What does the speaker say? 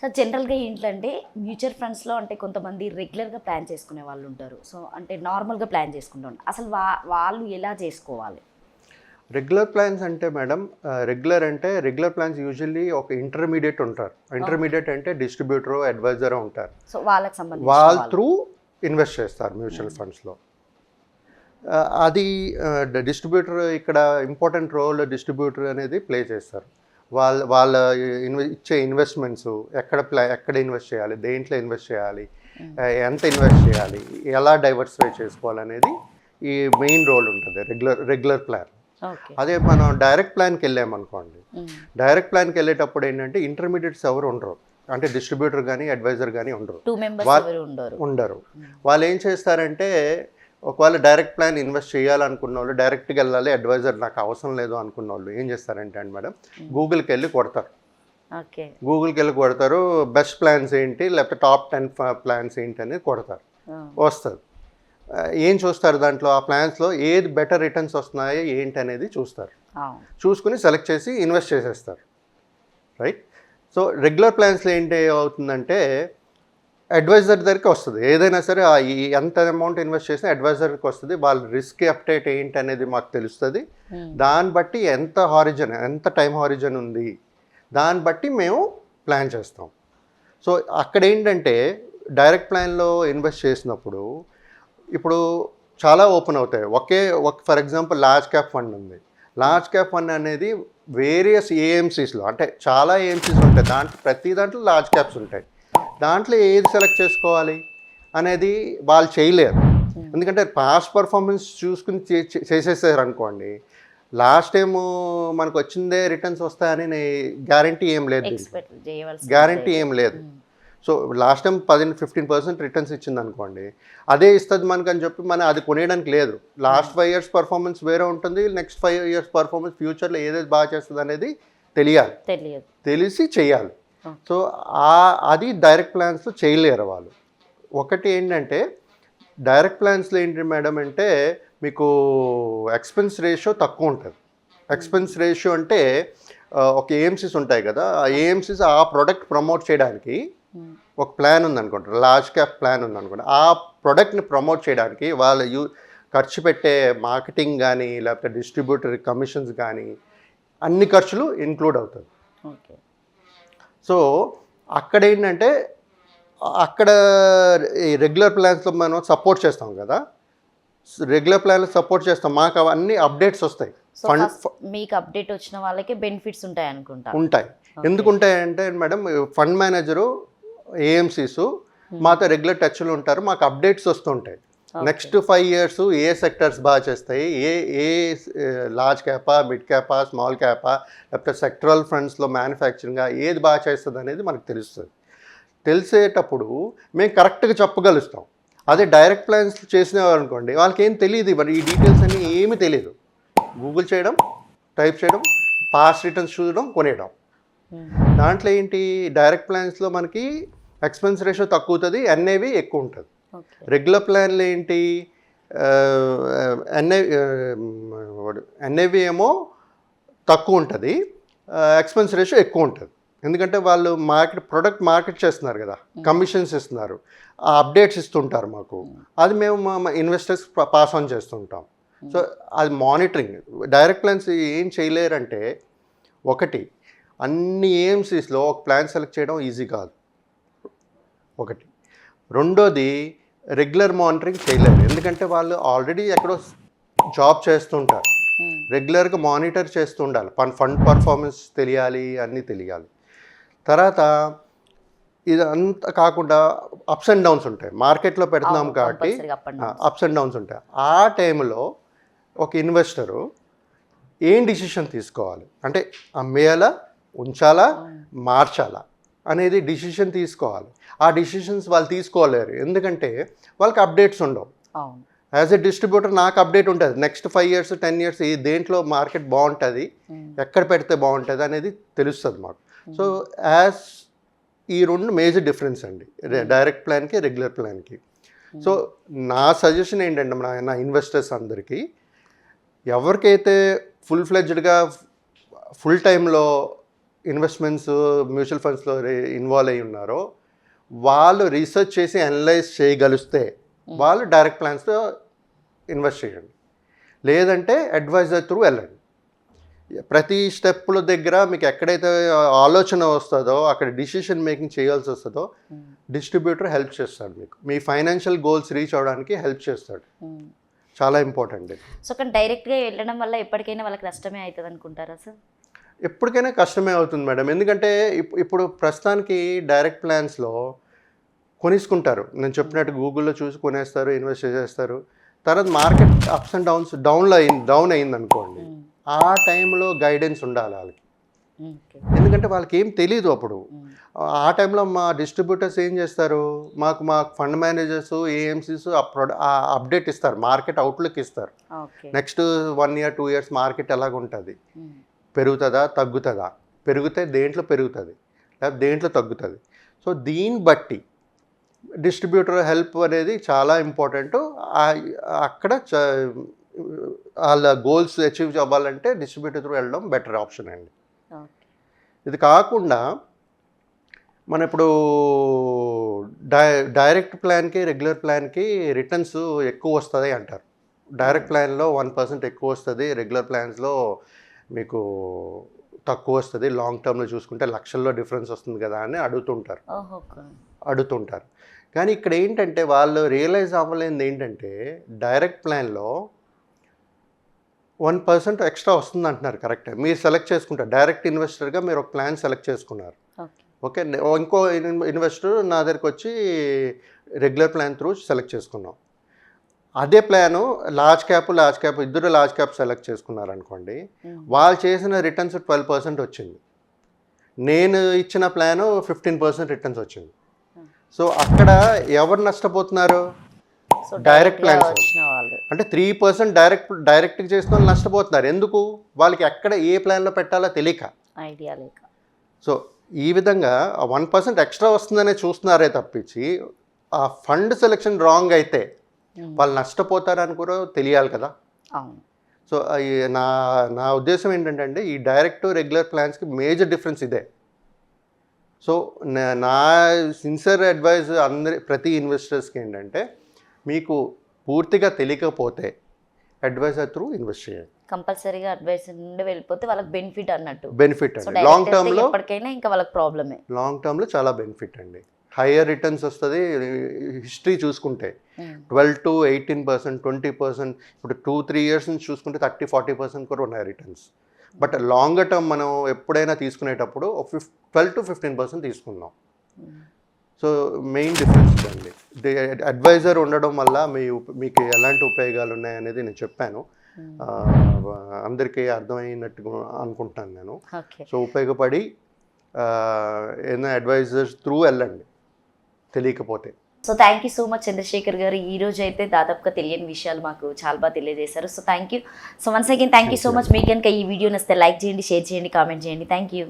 Sir జనరల్గా ఏంటంటే mutual ఫండ్స్లో అంటే కొంతమంది రెగ్యులర్గా ప్లాన్ చేసుకునే వాళ్ళు ఉంటారు. సో అంటే నార్మల్గా ప్లాన్ చేసుకుంటూ ఉంటారు. అసలు వాళ్ళు ఎలా చేసుకోవాలి? రెగ్యులర్ ప్లాన్స్ అంటే మేడం, రెగ్యులర్ ప్లాన్స్ యూజువల్లీ ఒక ఇంటర్మీడియట్ ఉంటారు. ఇంటర్మీడియట్ అంటే డిస్ట్రిబ్యూటర్, అడ్వైజర్ ఉంటారు. సో వాళ్ళకి సంబంధించి వాళ్ళ త్రూ ఇన్వెస్ట్ చేస్తారు మ్యూచువల్ ఫండ్స్లో. అది డిస్ట్రిబ్యూటర్ ఇక్కడ ఇంపార్టెంట్ రోల్ డిస్ట్రిబ్యూటర్ అనేది ప్లే చేస్తారు. వాళ్ళ ఇచ్చే ఇన్వెస్ట్మెంట్స్ ఎక్కడ ఇన్వెస్ట్ చేయాలి, దేంట్లో ఇన్వెస్ట్ చేయాలి, ఎంత ఇన్వెస్ట్ చేయాలి, ఎలా డైవర్సిఫై చేసుకోవాలనేది ఈ మెయిన్ రోల్ ఉంటుంది రెగ్యులర్ ప్లాన్. అదే మనం డైరెక్ట్ ప్లాన్కి వెళ్ళామనుకోండి, డైరెక్ట్ ప్లాన్కి వెళ్ళేటప్పుడు ఏంటంటే ఇంటర్మీడియట్స్ ఎవరు ఉండరు, అంటే డిస్ట్రిబ్యూటర్ కానీ అడ్వైజర్ కానీ ఉండరు. వాళ్ళు ఏం చేస్తారంటే, ఒకవేళ డైరెక్ట్ ప్లాన్ ఇన్వెస్ట్ చేయాలనుకున్న వాళ్ళు, డైరెక్ట్గా వెళ్ళాలి, అడ్వైజర్ నాకు అవసరం లేదు అనుకున్న వాళ్ళు ఏం చేస్తారంటే అండి మేడం, గూగుల్కి వెళ్ళి కొడతారు బెస్ట్ ప్లాన్స్ ఏంటి, లేకపోతే టాప్ 10 ప్లాన్స్ ఏంటి అనేది కొడతారు, వస్తుంది. ఏం చూస్తారు దాంట్లో, ఆ ప్లాన్స్లో ఏది బెటర్ రిటర్న్స్ వస్తున్నాయో ఏంటి అనేది చూస్తారు. చూసుకుని సెలెక్ట్ చేసి ఇన్వెస్ట్ చేసేస్తారు, రైట్. సో రెగ్యులర్ ప్లాన్స్లో ఏంటి అవుతుందంటే అడ్వైజర్ దగ్గరికి వస్తుంది. ఏదైనా సరే ఎంత అమౌంట్ ఇన్వెస్ట్ చేసినా అడ్వైజర్కి వస్తుంది. వాళ్ళ రిస్క్ అప్డేట్ ఏంటి అనేది మాకు తెలుస్తుంది. దాన్ని బట్టి ఎంత టైం హారిజన్ ఉంది దాన్ని బట్టి మేము ప్లాన్ చేస్తాం. సో అక్కడ ఏంటంటే డైరెక్ట్ ప్లాన్లో ఇన్వెస్ట్ చేసినప్పుడు ఇప్పుడు చాలా ఓపెన్ అవుతాయి. For example large cap fund ఉంది. లార్జ్ క్యాప్ ఫండ్ అనేది వేరియస్ ఏఎంసీస్లో, అంటే చాలా ఏఎంసీస్ ఉంటాయి, ప్రతి దాంట్లో లార్జ్ క్యాప్స్ ఉంటాయి. దాంట్లో ఏది సెలెక్ట్ చేసుకోవాలి అనేది వాళ్ళు చేయలేరు. ఎందుకంటే పాస్ట్ పర్ఫార్మెన్స్ చూసుకుని చేసేసారు అనుకోండి, లాస్ట్ టైము మనకు వచ్చిందే రిటర్న్స్ వస్తాయని గ్యారంటీ ఏం లేదు. సో లాస్ట్ టైం 10-15% రిటర్న్స్ ఇచ్చింది అనుకోండి, అదే ఇస్తుంది మనకు అని చెప్పి అది కొనేయడానికి లేదు. లాస్ట్ 5 years పర్ఫార్మెన్స్ వేరే ఉంటుంది, నెక్స్ట్ 5 years పర్ఫార్మెన్స్ ఫ్యూచర్లో ఏదైతే బాగా చేస్తుంది అనేది తెలిసి చేయాలి. సో అది డైరెక్ట్ ప్లాన్స్లో చేయలేరు వాళ్ళు. ఒకటి ఏంటంటే డైరెక్ట్ ప్లాన్స్లో ఏంటి మేడం అంటే మీకు ఎక్స్పెన్స్ రేషియో తక్కువ ఉంటుంది. ఎక్స్పెన్స్ రేషియో అంటే ఒక ఏఎంసీస్ ఉంటాయి కదా, ఆ ఏఎంసీస్ ఆ ప్రోడక్ట్ ప్రమోట్ చేయడానికి ఒక ప్లాన్ ఉందనుకోండి, లార్జ్ క్యాప్ ప్లాన్ ఉందనుకోండి, ఆ ప్రోడక్ట్ని ప్రమోట్ చేయడానికి వాళ్ళు ఖర్చు పెట్టే మార్కెటింగ్ కానీ లేకపోతే డిస్ట్రిబ్యూటర్ కమిషన్స్ కానీ అన్ని ఖర్చులు ఇంక్లూడ్ అవుతుంది. సో అక్కడ ఏంటంటే ఈ రెగ్యులర్ ప్లాన్స్లో మనం సపోర్ట్ చేస్తాం కదా, రెగ్యులర్ ప్లాన్లో సపోర్ట్ చేస్తాం, మాకు అవన్నీ అప్డేట్స్ వస్తాయి. మీకు అప్డేట్ వచ్చిన వాళ్ళకి బెనిఫిట్స్ ఉంటాయి. ఎందుకు ఉంటాయంటే మేడం, ఫండ్ మేనేజరు ఏఎంసీస్ మాతో రెగ్యులర్ టచ్లో ఉంటారు, మాకు అప్డేట్స్ వస్తుంటాయి. నెక్స్ట్ 5 years ఏ సెక్టర్స్ బాగా చేస్తాయి, ఏ లార్జ్ క్యాపా, మిడ్ క్యాపా, స్మాల్ క్యాపా, లేకపోతే సెక్టరల్ ఫండ్స్లో మ్యానుఫ్యాక్చరింగ్గా ఏది బాగా చేస్తుంది అనేది మనకు తెలుస్తుంది. తెలిసేటప్పుడు మేము కరెక్ట్గా చెప్పగలుస్తాం. అదే డైరెక్ట్ ప్లాన్స్ చేసినవారనుకోండి, వాళ్ళకి ఏం తెలియదు, మరి ఈ డీటెయిల్స్ అన్నీ ఏమీ తెలియదు. గూగుల్ చేయడం, టైప్ చేయడం, పాస్ట్ రిటర్న్స్ చూడడం, కొనేయడం. దాంట్లో ఏంటి, డైరెక్ట్ ప్లాన్స్లో మనకి ఎక్స్పెన్స్ రేషియో తక్కువ ఉంటుంది, ఎన్ఏవి ఎక్కువ ఉంటుంది. రెగ్యులర్ ప్లాన్లో ఏంటి, ఎన్ఏవి ఏమో తక్కువ ఉంటుంది, ఎక్స్పెన్స్ రేషియో ఎక్కువ ఉంటుంది. ఎందుకంటే వాళ్ళు ప్రొడక్ట్ మార్కెట్ చేస్తున్నారు కదా, కమిషన్స్ ఇస్తున్నారు, ఆ అప్డేట్స్ ఇస్తుంటారు మాకు, అది మేము మా ఇన్వెస్టర్స్ పాస్ ఆన్ చేస్తుంటాం. సో అది మానిటరింగ్. డైరెక్ట్ ప్లాన్స్ ఏం చేయలేరంటే, ఒకటి అన్ని ఏఎంసీస్లో ఒక ప్లాన్ సెలెక్ట్ చేయడం ఈజీ కాదు ఒకటి. రెండోది రెగ్యులర్ మానిటరింగ్ చేయలేరు, ఎందుకంటే వాళ్ళు ఆల్రెడీ ఎక్కడో జాబ్ చేస్తుంటారు. రెగ్యులర్గా మానిటర్ చేస్తూ ఉండాలి, ఫండ్ పర్ఫార్మెన్స్ తెలియాలి, అన్నీ తెలియాలి. తర్వాత ఇదంతా కాకుండా అప్స్ అండ్ డౌన్స్ ఉంటాయి, మార్కెట్లో పెడుతున్నాం కాబట్టి అప్స్ అండ్ డౌన్స్ ఉంటాయి. ఆ టైంలో ఒక ఇన్వెస్టరు ఏం డిసిషన్ తీసుకోవాలి, అంటే అమ్మేయాలా, ఉంచాలా, మార్చాలా అనేది డిసిషన్ తీసుకోవాలి. ఆ డిసిషన్స్ వాళ్ళు తీసుకోలేరు, ఎందుకంటే వాళ్ళకి అప్డేట్స్ ఉండవు. యాజ్ ఎ డిస్ట్రిబ్యూటర్ నాకు అప్డేట్ ఉంటుంది, నెక్స్ట్ 5 years 10 years ఈ దేంట్లో మార్కెట్ బాగుంటుంది, ఎక్కడ పెడితే బాగుంటుంది అనేది తెలుస్తుంది మాకు. సో ఈ రెండు మేజర్ డిఫరెన్స్ అండి డైరెక్ట్ ప్లాన్కి, రెగ్యులర్ ప్లాన్కి. సో నా సజెషన్ ఏంటంటే నా ఇన్వెస్టర్స్ అందరికీ, ఎవరికైతే ఫుల్ ఫ్లెడ్జ్డ్గా ఫుల్ టైంలో ఇన్వెస్ట్మెంట్స్ మ్యూచువల్ ఫండ్స్లో ఇన్వాల్వ్ అయి ఉన్నారో వాళ్ళు రీసెర్చ్ చేసి అనలైజ్ చేయగలిస్తే వాళ్ళు డైరెక్ట్ ప్లాన్స్లో ఇన్వెస్ట్ చేయండి, లేదంటే అడ్వైజర్ త్రూ వెళ్ళండి. ప్రతి స్టెప్ల దగ్గర మీకు ఎక్కడైతే ఆలోచన వస్తుందో అక్కడ డిసిషన్ మేకింగ్ చేయాల్సి వస్తుందో డిస్ట్రిబ్యూటర్ హెల్ప్ చేస్తాడు, మీకు మీ ఫైనాన్షియల్ గోల్స్ రీచ్ అవ్వడానికి హెల్ప్ చేస్తాడు. చాలా ఇంపార్టెంట్ ఇది. సో కానీ డైరెక్ట్గా వెళ్ళడం వల్ల ఎప్పటికైనా వాళ్ళకి నష్టమే అవుతుంది అనుకుంటారా సార్? ఎప్పటికైనా కష్టమే అవుతుంది మేడం, ఎందుకంటే ఇప్పుడు ప్రస్తుతానికి డైరెక్ట్ ప్లాన్స్లో కొనేసుకుంటారు. నేను చెప్పినట్టు గూగుల్లో చూసి కొనేస్తారు, ఇన్వెస్ట్ చేసేస్తారు. తర్వాత మార్కెట్ అప్స్ అండ్ డౌన్ అయింది అనుకోండి, ఆ టైంలో గైడెన్స్ ఉండాలి వాళ్ళకి, ఎందుకంటే వాళ్ళకి ఏం తెలీదు అప్పుడు. ఆ టైంలో మా డిస్ట్రిబ్యూటర్స్ ఏం చేస్తారు, మా ఫండ్ మేనేజర్స్ ఏఎంసీస్ అప్డేట్ ఇస్తారు, మార్కెట్ అవుట్లుక్ ఇస్తారు. నెక్స్ట్ 1 year 2 years మార్కెట్ ఎలాగ ఉంటుంది, పెరుగుతుందా తగ్గుతుందా, పెరిగితే దేంట్లో పెరుగుతుంది లేకపోతే దేంట్లో తగ్గుతుంది. సో దీన్ని బట్టి డిస్ట్రిబ్యూటర్ హెల్ప్ అనేది చాలా ఇంపార్టెంట్. అక్కడ వాళ్ళ గోల్స్ అచీవ్ అవ్వాలంటే డిస్ట్రిబ్యూటర్ త్రూ వెళ్ళడం బెటర్ ఆప్షన్ అండి. ఇది కాకుండా మన ఇప్పుడు డైరెక్ట్ ప్లాన్కి రెగ్యులర్ ప్లాన్కి రిటర్న్స్ ఎక్కువ వస్తుంది అంటారు. డైరెక్ట్ ప్లాన్లో 1% ఎక్కువ వస్తుంది, రెగ్యులర్ ప్లాన్స్లో మీకు తక్కువ వస్తుంది. లాంగ్ టర్మ్లో చూసుకుంటే లక్షల్లో డిఫరెన్స్ వస్తుంది కదా అని అడుగుతుంటారు. కానీ ఇక్కడ ఏంటంటే వాళ్ళు రియలైజ్ అవ్వలేనిది ఏంటంటే డైరెక్ట్ ప్లాన్లో 1% ఎక్స్ట్రా వస్తుంది అంటున్నారు. కరెక్టే, మీరు సెలెక్ట్ చేసుకుంటారు. డైరెక్ట్ ఇన్వెస్టర్గా మీరు ఒక ప్లాన్ సెలెక్ట్ చేసుకున్నారు, ఓకే. ఇంకో ఇన్వెస్టర్ నా దగ్గరికి వచ్చి రెగ్యులర్ ప్లాన్ త్రూ సెలెక్ట్ చేసుకున్నాం. అదే ప్లాను లార్జ్ క్యాప్ ఇద్దరు లార్జ్ క్యాప్ సెలెక్ట్ చేసుకున్నారు అనుకోండి, వాళ్ళు చేసిన రిటర్న్స్ 12% వచ్చింది, నేను ఇచ్చిన ప్లాను 15% రిటర్న్స్ వచ్చింది. సో అక్కడ ఎవరు నష్టపోతున్నారు, డైరెక్ట్ ప్లాన్స్ అంటే 3% డైరెక్ట్ చేసిన వాళ్ళు నష్టపోతున్నారు. ఎందుకు, వాళ్ళకి ఎక్కడ ఏ ప్లాన్లో పెట్టాలో తెలియక, ఐడియా లేక. సో ఈ విధంగా 1% ఎక్స్ట్రా వస్తుందనే చూస్తున్నారే తప్పించి ఆ ఫండ్ సెలెక్షన్ రాంగ్ అయితే వాళ్ళు నష్టపోతారని కూడా తెలియాలి కదా. సో నా ఉద్దేశం ఏంటంటే ఈ డైరెక్ట్ రెగ్యులర్ ప్లాన్స్కి మేజర్ డిఫరెన్స్ ఇదే. సో నా సిన్సియర్ అడ్వైజ్ ప్రతి ఇన్వెస్టర్స్కి ఏంటంటే, మీకు పూర్తిగా తెలియకపోతే అడ్వైజర్ త్రూ ఇన్వెస్ట్ చేయండి. కంపల్సరీగా అడ్వైజర్ నుండి వెళ్ళిపోతే వాళ్ళకి బెనిఫిట్ అండి. లాంగ్ టర్మ్లో ఎప్పటికైనా ఇంకా వాళ్ళకి ప్రాబ్లమే. లాంగ్ టర్మ్లో చాలా బెనిఫిట్ అండి, హయ్యర్ రిటర్న్స్ వస్తుంది. హిస్టరీ చూసుకుంటే 12 to 18%, 20%, ఇప్పుడు 2-3 years నుంచి చూసుకుంటే 30-40% కూడా ఉన్నాయి రిటర్న్స్. బట్ లాంగర్ టర్మ్ మనం ఎప్పుడైనా తీసుకునేటప్పుడు 12 to 15% తీసుకుందాం. సో మెయిన్ డిఫరెన్స్ అండి. అడ్వైజర్ ఉండడం వల్ల మీకు ఎలాంటి ఉపయోగాలు ఉన్నాయనేది నేను చెప్పాను, అందరికీ అర్థమైనట్టు అనుకుంటున్నాను నేను. సో ఉపయోగపడి ఏదైనా అడ్వైజర్స్ త్రూ వెళ్ళండి తెలియకపోతే. So thank you so much Chandrashekar గారు. ఈ రోజు అయితే దాదాపుగా తెలియని విషయాలు మాకు చాలా బాగా తెలియజేశారు. So thank you. So once again thank you so much. మీకు కనుక ఈ వీడియో నచ్చితే లైక్ చేయండి, షేర్ చేయండి, కామెంట్ చేయండి. Thank you.